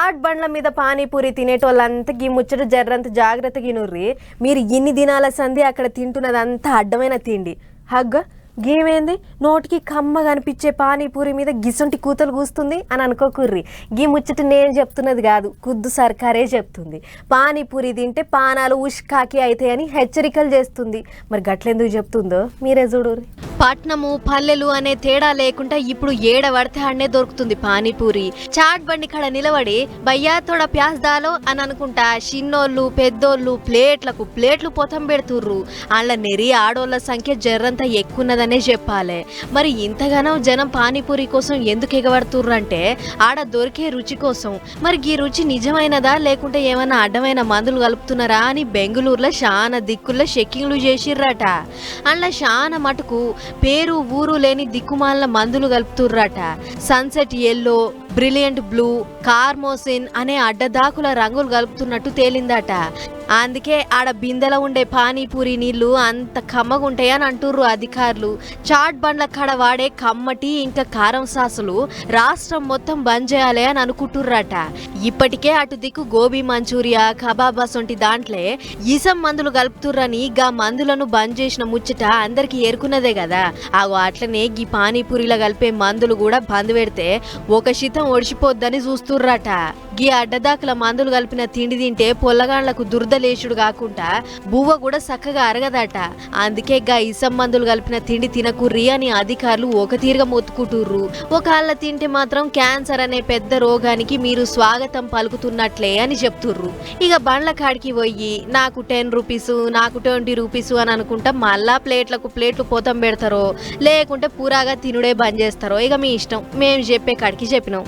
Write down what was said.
Chat బండ్ల మీద పానీపూరి తినేటోళ్ళంతా గీ ముచ్చట జర్రంత జాగ్రత్తగా ఇనుర్రి. మీరు ఇన్ని దినాల సంధి అక్కడ తింటున్నదంతా అడ్డమైన తిండి. హగ్గ గేమేంది నోటికి కమ్మ కనిపించే పానీపూరి మీద గిసొంటి కూతలు కూస్తుంది అని అనుకోకుర్రి. గీ ముచ్చట నేను చెప్తున్నది కాదు, ఖుద్దు సర్కారే చెప్తుంది. పానీపూరి తింటే పానాలు ఉష్కాకి అవుతాయని హెచ్చరికలు చేస్తుంది. మరి గట్లెందుకు చెప్తుందో మీరే చూడుర్రి. పట్నము పల్లెలు అనే తేడా లేకుండా ఇప్పుడు ఏడ పడితే అన్నే దొరుకుతుంది పానీపూరి. చాట్ బండి కాడ నిలబడి భయ్యా తోడ ప్యాస్ దాలో అని అనుకుంటా చిన్నోళ్ళు పెద్దోళ్ళు ప్లేట్లు పొతం పెడుతుర్రు. అందులో నెరి ఆడోళ్ళ సంఖ్య జర్రంతా ఎక్కున్నదనే చెప్పాలి. మరి ఇంతగానో జనం పానీపూరి కోసం ఎందుకు ఎగబడుతుర్రు అంటే ఆడ దొరికే రుచి కోసం. మరి ఈ రుచి నిజమైనదా లేకుంటే ఏమైనా అడ్డమైన మందులు కలుపుతున్నారా అని బెంగళూరులో చాలా దిక్కుల్లో చెక్కింగ్లు చేసిర్రట. అందులో చాలా మటుకు పేరు ఊరు లేని దిక్కుమాల మందులు కలుపుతుర్రట. సన్సెట్ ఎల్లో, బ్రిలియంట్ బ్లూ, కార్మోసిన్ అనే అడ్డదాకుల రంగులు కలుపుతున్నట్టు తేలిందట. అందుకే ఆడ బిందెలో ఉండే పానీపూరి నీళ్లు అంత కమ్మగుంటాయని అంటుర్రు అధికారులు. చాట్ బండ్ల కాడ వాడే కమ్మటి ఇంకా కారం సాసులు రాష్ట్రం మొత్తం బంద్ చేయాలి అని అనుకుంటుర్రట. ఇప్పటికే అటు దిక్కు గోబీ మంచూరియా, కబాబా సొంటి దాంట్లో ఈసం మందులు కలుపుతుర్రని గా మందులను బంద్ చేసిన ముచ్చట అందరికి ఏరుకున్నదే కదా. అట్లనే గీ పానీపూరిలో కలిపే మందులు కూడా బంద్ పెడితే ఒక శితం ఒడిచిపోద్దని చూస్తుర్రట. గీ అడ్డదాకుల మందులు కలిపిన తిండి తింటే పొల్లగాళ్లకు దురదలేషుడు కాకుండా బువ్వ కూడా చక్కగా అరగదట. అందుకే గా ఇసం మందులు కలిపిన తిండి తినకుర్రి అని అధికారులు ఒక తీరుగా మొత్తుకుంటుర్రు. ఒకళ్ళ తింటే మాత్రం క్యాన్సర్ అనే పెద్ద రోగానికి మీరు స్వాగతం పలుకుతున్నట్లే అని చెప్తుర్రు. ఇక బండ్ల కాడికి పోయి నాకు 10 రూపీస్, నాకు 20 రూపీస్ అని అనుకుంటా మళ్ళా ప్లేట్లు పోతం పెడతారో లేకుంటే పూరాగా తినుడే బంద్ చేస్తారో ఇక మీ ఇష్టం. మేము చెప్పే కాడికి చెప్పినాం.